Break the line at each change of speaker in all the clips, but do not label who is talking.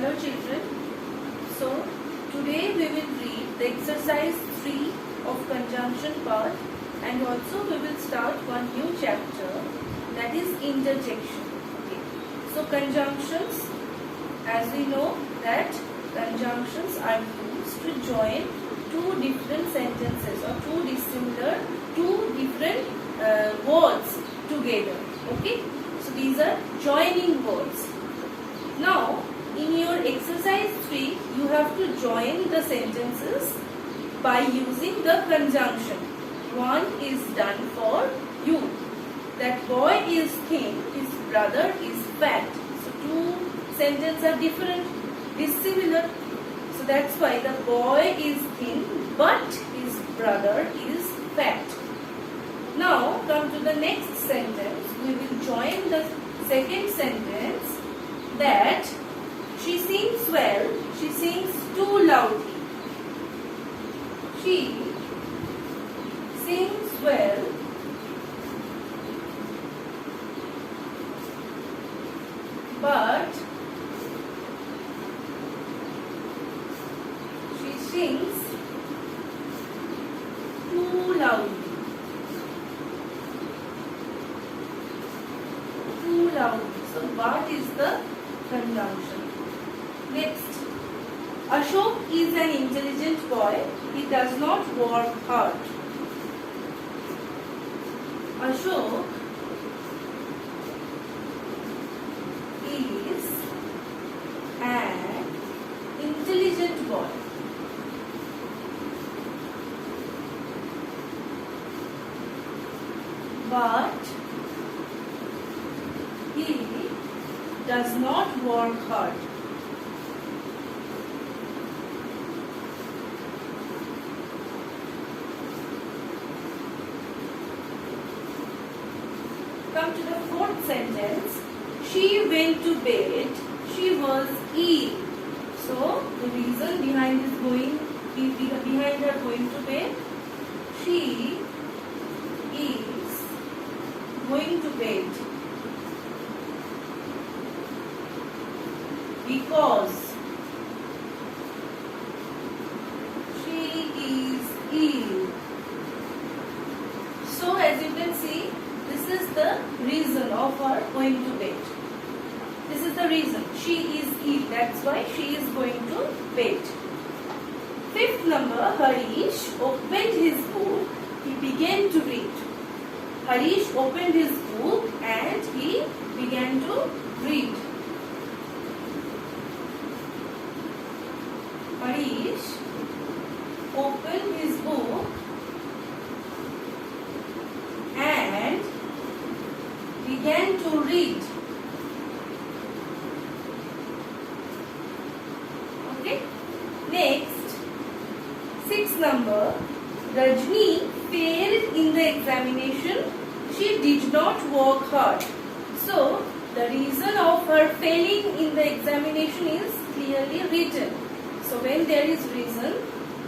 Hello children. So today we will read the exercise 3 of conjunction part, and also we will start one new chapter, that is interjection. Okay. So conjunctions, as we know that conjunctions are used to join two different sentences or two different words together. Okay. So these are joining words. Now, in your exercise 3, you have to join the sentences by using the conjunction. One is done for you. That boy is thin, his brother is fat. So two sentences are different, dissimilar. So that's why the boy is thin, but his brother is fat. Now, come to the next sentence. We will join the second sentence, that she sings well, she sings too loudly. She sings well, but she sings too loudly. Too loudly. So what is the conjunction? Next, Ashok is an intelligent boy. He does not work hard. Ashok is an intelligent boy. But he does not work hard. Come to the fourth sentence. She went to bed. She was ill. So the reason behind her going to bed, she is going to bed because she is ill. So as you can see, this is the reason of her going to bed. This is the reason. She is ill. That's why she is going to bed. Fifth number, Harish opened his book. He began to read. Harish opened his book and he began to read. Harish opened his book and began to read. Okay. Next, sixth number, Rajni failed in the examination. She did not work hard. So the reason of her failing in the examination is clearly written. So when there is reason,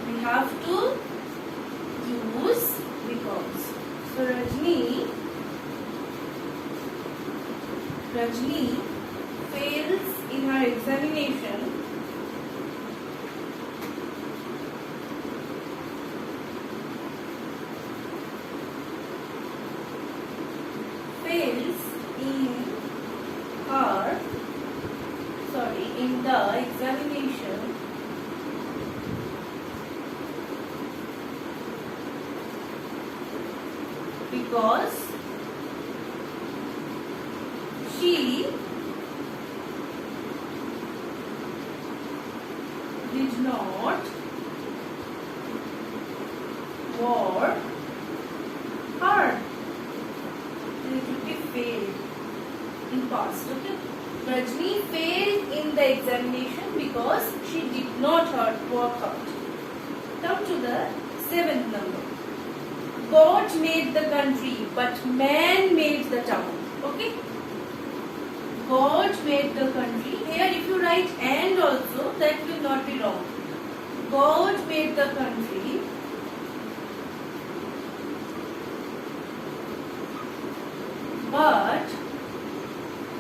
we have to use because. So Rajni fails in her examination in the examination because she did not work hard. It will be failed in past. Okay. Rajni failed in the examination because she did not work hard. Come to the seventh number. God made the country, but man made the town. Okay. God made the country. Here if you write and also, that will not be wrong. God made the country, but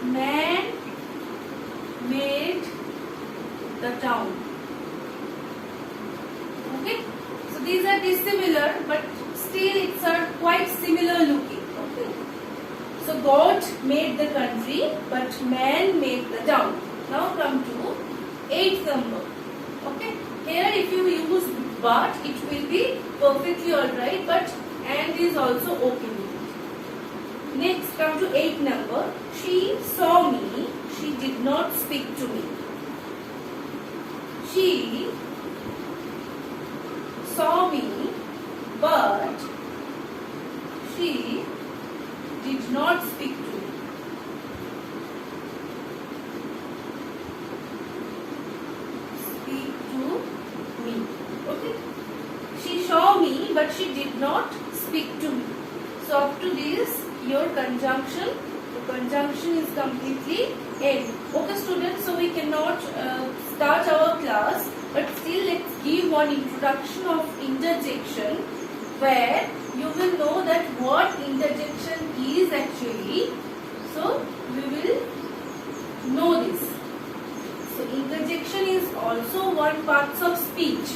man made the town. Okay, so these are dissimilar, but still it's are quite similar looking. Okay, so God made the country, but man made the town. Now come to 8th number. Okay, here if you use but, it will be perfectly alright, but and is also okay with it. Next, come to 8th number. She saw me, she did not speak to me. She saw me, but she did not speak to me. Speak to me. Okay. She saw me, but she did not speak to me. So up to this, your conjunction, the conjunction is completely end. Okay, students. So we cannot start our class, but still let's give one introduction of interjection, where you will know that what interjection is actually. So we will know this. So interjection is also one part of speech.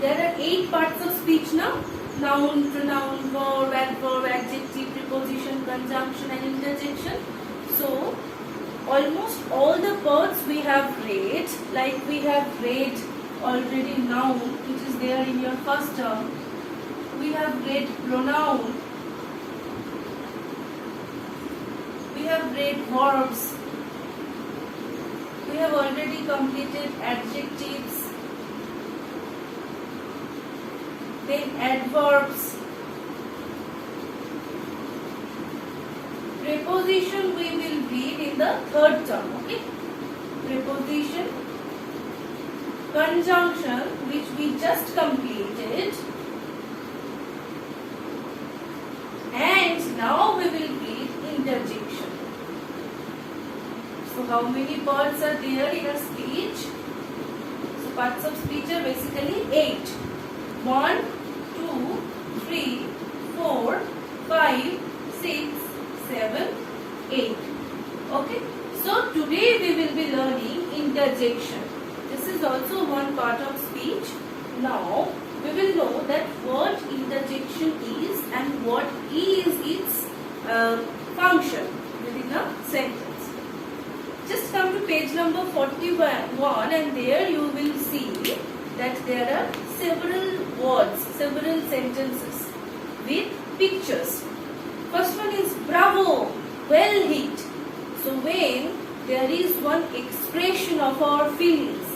There are 8 parts of speech now. Noun, pronoun, verb, adverb, adjective, preposition, conjunction and interjection. So almost all the parts we have read, like we have read already noun, which is there in your first term. We have read pronoun. We have read verbs. We have already completed adjectives. Then adverbs. Preposition we will read in the third term. Okay. Preposition. Conjunction, which we just completed. And now we will read interjection. So how many parts are there in a speech? So parts of speech are basically 8. 1, 2, 3, 4, 5, 6, 7, 8. Okay. So today we will be learning interjection. This is also one part of speech. Now we will know that what interjection is and what is its function within a sentence. Just come to page number 41 and there you will see that there are several words, several sentences with pictures. First one is bravo, well hit. So when there is one expression of our feelings,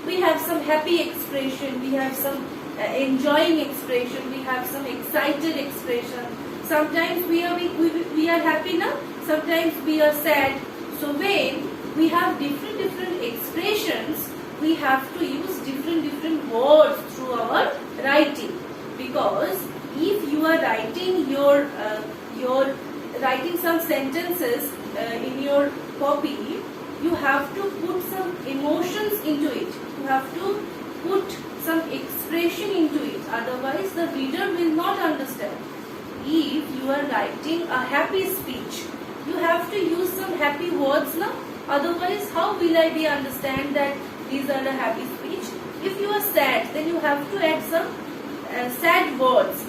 we have some happy expression, we have some enjoying expression, we have some excited expression. Sometimes we are happy now, sometimes we are sad. So when we have different expressions, we have to use different words through our writing. Because if you are writing writing some sentences in your copy, you have to put some emotions into it. You have to put some expression into it. Otherwise, the reader will not understand. If you are writing a happy speech, you have to use some happy words now. Otherwise, how will I be understand that these are the happy speech? If you are sad, then you have to add some sad words.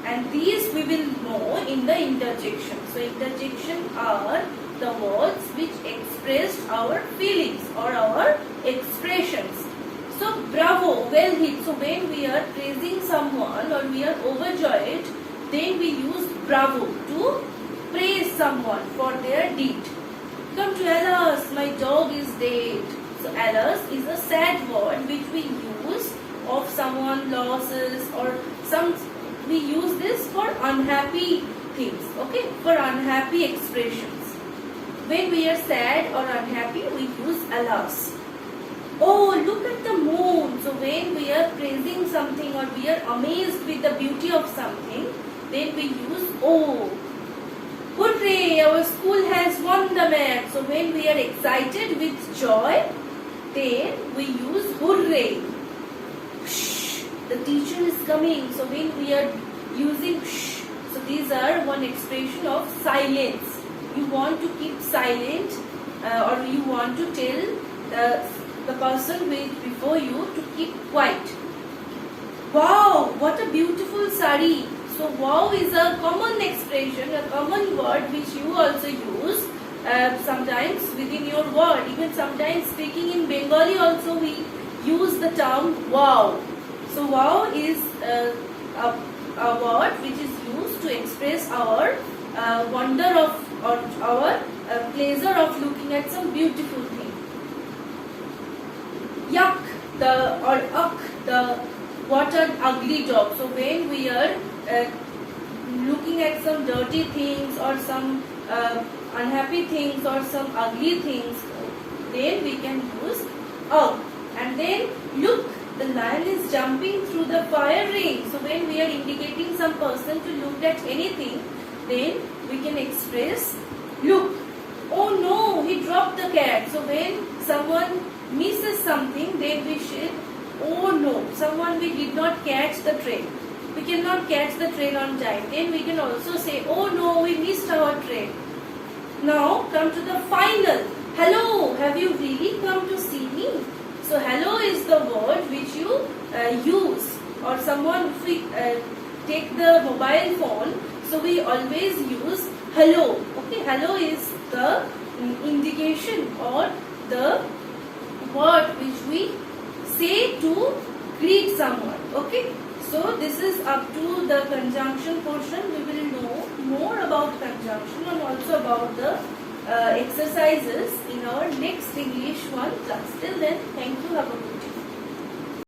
And these we will know in the interjection. So interjection are the words which express our feelings or our expressions. So bravo, well hit. So when we are praising someone or we are overjoyed, then we use bravo to praise someone for their deed. Come to alas, my dog is dead. So alas is a sad word which we use of someone losses or some. We use this for unhappy things. Okay, for unhappy expressions. When we are sad or unhappy, we use alas. Oh, look at the moon. So when we are praising something or we are amazed with the beauty of something, then we use oh. Hooray, our school has won the match. So when we are excited with joy, then we use hooray. Shh, the teacher is coming. So when we are using shh, so these are one expression of silence. You want to keep silent or you want to tell the person before you to keep quiet. Wow, what a beautiful sari. So wow is a common expression, a common word which you also use sometimes within your word. Even sometimes speaking in Bengali also we use the term wow. So wow is a word which is used to express our wonder of or our pleasure of looking at some beautiful thing. Yuck, the what an ugly dog. So when we are looking at some dirty things or some unhappy things or some ugly things, then we can use ugh. And then look, the lion is jumping through the fire ring. So when we are indicating some person to look at anything, then we can express look. Oh no, he dropped the cat. So when someone misses something, then we should, oh no, someone we did not catch the train. We cannot catch the train on time. Then we can also say, oh no, we missed our train. Now come to the final. Hello, have you really come to see me? So hello is the word which you use, or someone, if we take the mobile phone, so we always use hello. Okay, hello is the indication or the word which we say to greet someone. Okay, so this is up to the conjunction portion. We will know more about conjunction and also about the exercises in our next English 1 class. Till then, thank you. Have a good day.